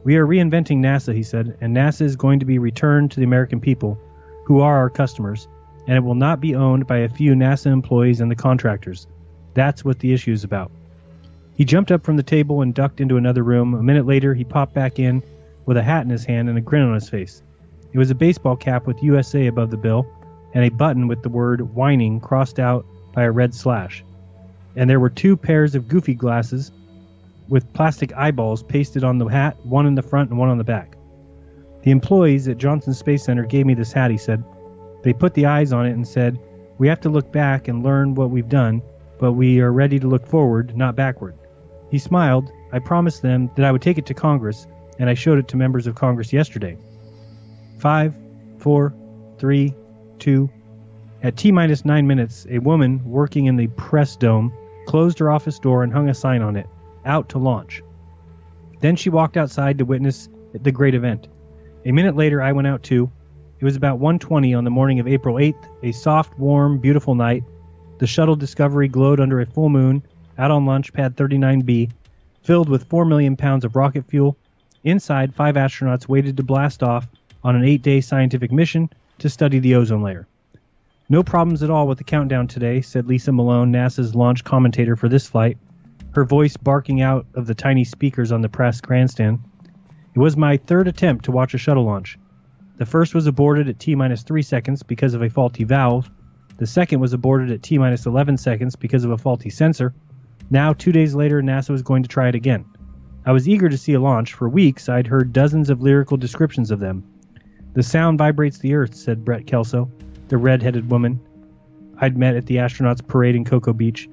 We are reinventing NASA, he said, and NASA is going to be returned to the American people, who are our customers, and it will not be owned by a few NASA employees and the contractors. That's what the issue is about. He jumped up from the table and ducked into another room. A minute later, he popped back in with a hat in his hand and a grin on his face. It was a baseball cap with USA above the bill and a button with the word whining crossed out by a red slash. And there were 2 pairs of goofy glasses with plastic eyeballs pasted on the hat, one in the front and one on the back. The employees at Johnson Space Center gave me this hat, he said. They put the eyes on it and said, "We have to look back and learn what we've done, but we are ready to look forward, not backward." He smiled. I promised them that I would take it to Congress, and I showed it to members of Congress yesterday. 5, 4, 3, 2. At T-minus 9 minutes, a woman working in the press dome closed her office door and hung a sign on it, "Out to launch." Then she walked outside to witness the great event. A minute later, I went out too. It was about 1:20 on the morning of April 8th, a soft, warm, beautiful night. The shuttle Discovery glowed under a full moon, out on launch pad 39B, filled with 4 million pounds of rocket fuel. Inside, 5 astronauts waited to blast off on an 8-day scientific mission to study the ozone layer. "No problems at all with the countdown today," said Lisa Malone, NASA's launch commentator for this flight, her voice barking out of the tiny speakers on the press grandstand. "It was my 3rd attempt to watch a shuttle launch. The first was aborted at T-minus 3 seconds because of a faulty valve. The second was aborted at T-minus 11 seconds because of a faulty sensor. Now, 2 days later, NASA was going to try it again. I was eager to see a launch. For weeks, I'd heard dozens of lyrical descriptions of them. The sound vibrates the Earth," said Brett Kelso, the red-headed woman I'd met at the astronauts' parade in Cocoa Beach.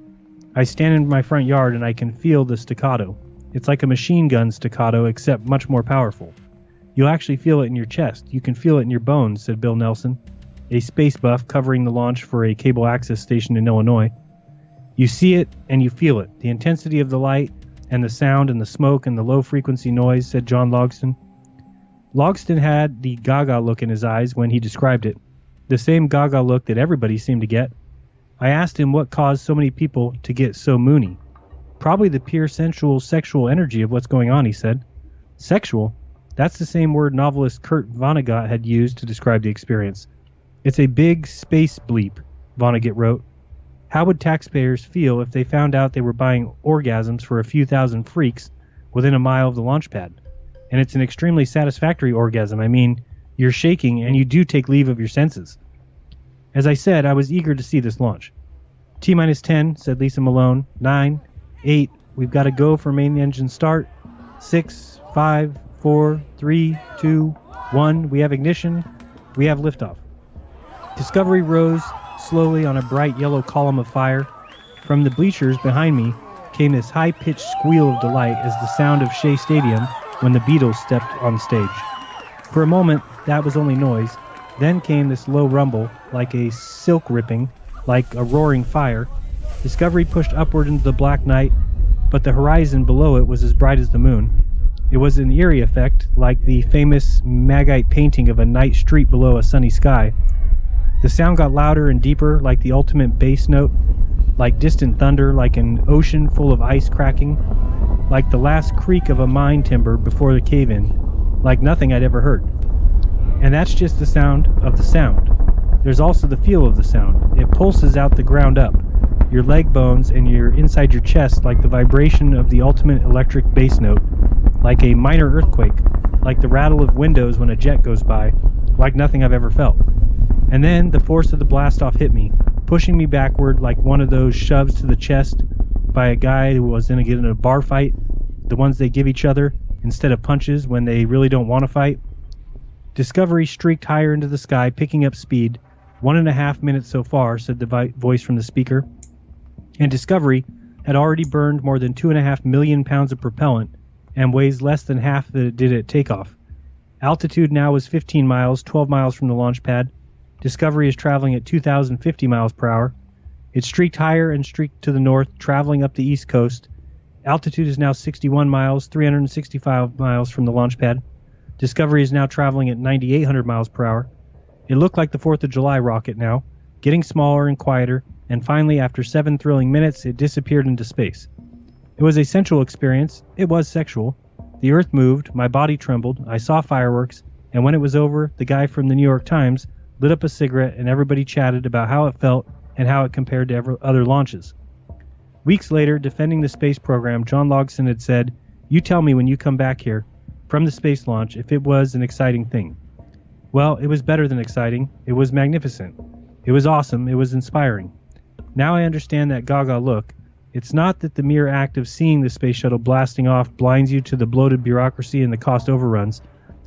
"I stand in my front yard and I can feel the staccato. It's like a machine gun staccato, except much more powerful. You'll actually feel it in your chest. You can feel it in your bones," said Bill Nelson, a space buff covering the launch for a cable access station in Illinois. "You see it and you feel it. The intensity of the light and the sound and the smoke and the low-frequency noise," said John Logston. Logston had the gaga look in his eyes when he described it, the same gaga look that everybody seemed to get. I asked him what caused so many people to get so moony. "Probably the pure sensual sexual energy of what's going on," he said. "Sexual? That's the same word novelist Kurt Vonnegut had used to describe the experience. It's a big space bleep," Vonnegut wrote. "How would taxpayers feel if they found out they were buying orgasms for a few thousand freaks within a mile of the launch pad? And it's an extremely satisfactory orgasm. I mean, you're shaking and you do take leave of your senses." As I said, I was eager to see this launch. "T-minus 10, said Lisa Malone. 9, 8, we've got to go for main engine start. 6, 5, 4, 3, 2, 1, we have ignition. We have liftoff." Discovery rose slowly on a bright yellow column of fire. From the bleachers behind me came this high-pitched squeal of delight as the sound of Shea Stadium when the Beatles stepped on stage. For a moment, that was only noise. Then came this low rumble, like a silk ripping, like a roaring fire. Discovery pushed upward into the black night, but the horizon below it was as bright as the moon. It was an eerie effect, like the famous Magite painting of a night street below a sunny sky. The sound got louder and deeper, like the ultimate bass note, like distant thunder, like an ocean full of ice cracking, like the last creak of a mine timber before the cave-in, like nothing I'd ever heard. And that's just the sound of the sound. There's also the feel of the sound. It pulses out the ground up, your leg bones and you're inside your chest, like the vibration of the ultimate electric bass note, like a minor earthquake, like the rattle of windows when a jet goes by, like nothing I've ever felt. And then the force of the blast-off hit me, pushing me backward like one of those shoves to the chest by a guy who was in a bar fight, the ones they give each other instead of punches when they really don't want to fight. Discovery streaked higher into the sky, picking up speed. 1.5 minutes so far, said the voice from the speaker. And Discovery had already burned more than 2.5 million pounds of propellant and weighs less than half that it did at takeoff. Altitude now was 15 miles, 12 miles from the launch pad. Discovery is traveling at 2,050 miles per hour. It streaked higher and streaked to the north, traveling up the east coast. Altitude is now 61 miles, 365 miles from the launch pad. Discovery is now traveling at 9,800 miles per hour. It looked like the 4th of July rocket now, getting smaller and quieter, and finally, after 7 thrilling minutes, it disappeared into space. It was a sensual experience. It was sexual. The Earth moved, my body trembled, I saw fireworks, and when it was over, the guy from the New York Times lit up a cigarette and everybody chatted about how it felt and how it compared to other launches. Weeks later, defending the space program, John Logson had said, "You tell me when you come back here from the space launch if it was an exciting thing." Well, it was better than exciting. It was magnificent. It was awesome. It was inspiring. Now I understand that gaga look. It's not that the mere act of seeing the space shuttle blasting off blinds you to the bloated bureaucracy and the cost overruns.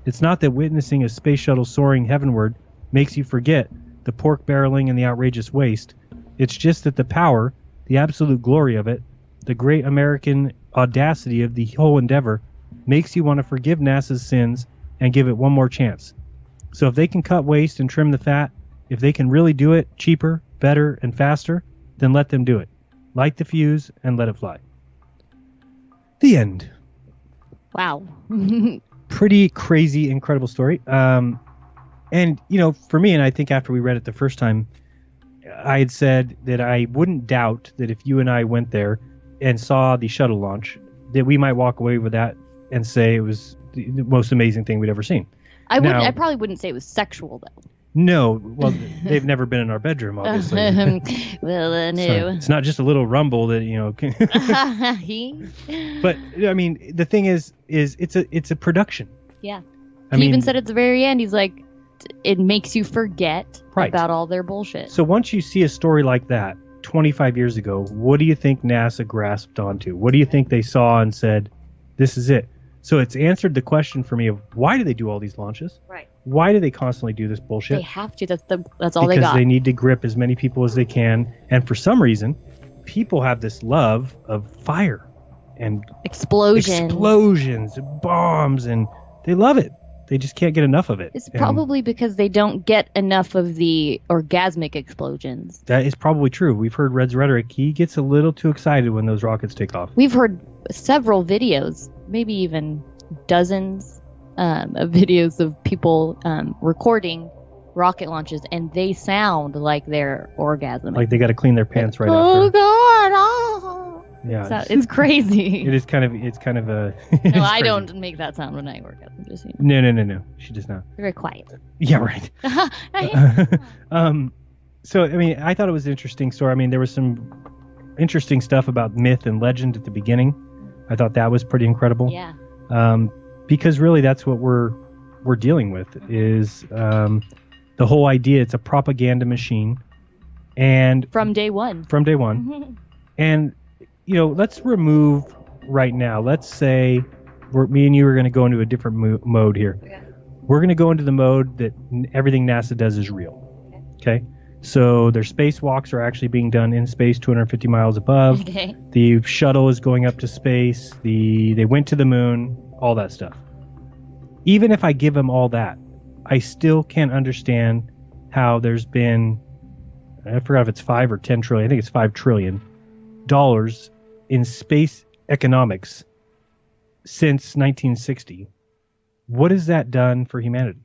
It's not that witnessing a space shuttle soaring heavenward makes you forget the pork barreling and the outrageous waste. It's just that the power, the absolute glory of it, the great American audacity of the whole endeavor, makes you want to forgive NASA's sins and give it one more chance. So if they can cut waste and trim the fat, if they can really do it cheaper, better, and faster, then let them do it. Light the fuse and let it fly. The end. Wow. Pretty crazy, incredible story. And, you know, for me, and I think after we read it the first time, I had said that I wouldn't doubt that if you and I went there and saw the shuttle launch, that we might walk away with that and say it was the most amazing thing we'd ever seen. I probably wouldn't say it was sexual, though. No, well, they've never been in our bedroom, obviously. Well, no. So it's not just a little rumble that, you know. But I mean, the thing is it's a production. Yeah. I He mean, even said at the very end, he's like, it makes you forget Right. about all their bullshit. So once you see a story like that 25 years ago, what do you think NASA grasped onto? What do you think they saw and said, this is it? So it's answered the question for me of why do they do all these launches? Right. Why do they constantly do this bullshit? They have to. That's all they Because got. they need to grip as many people as they can. And for some reason, people have this love of fire and explosions, bombs, and they love it. They just can't get enough of it. It's probably because they don't get enough of the orgasmic explosions. That is probably true. We've heard Red's rhetoric. He gets a little too excited when those rockets take off. We've heard several videos, maybe even dozens of videos of people recording rocket launches, and they sound like they're orgasming. Like they got to clean their pants right oh after. God! Oh. Yeah, It's crazy. It's kind of a. No, I don't make that sound when I orgasm. Just so you know. No. She does not. Very quiet. Yeah, right. So I mean, I thought it was an interesting story. I mean, there was some interesting stuff about myth and legend at the beginning. I thought that was pretty incredible. Yeah. Because really, that's what we're dealing with is the whole idea. It's a propaganda machine, and From day one. And you know, let's remove right now. Let's say me and you are going to go into a different mode here. Okay. We're going to go into the mode that everything NASA does is real. Okay. So their spacewalks are actually being done in space, 250 miles above. Okay. The shuttle is going up to space. They went to the moon. All that stuff. Even if I give them all that, I still can't understand how there's been, I forgot if it's 5 or 10 trillion. I think it's $5 trillion in space economics since 1960. What has that done for humanity?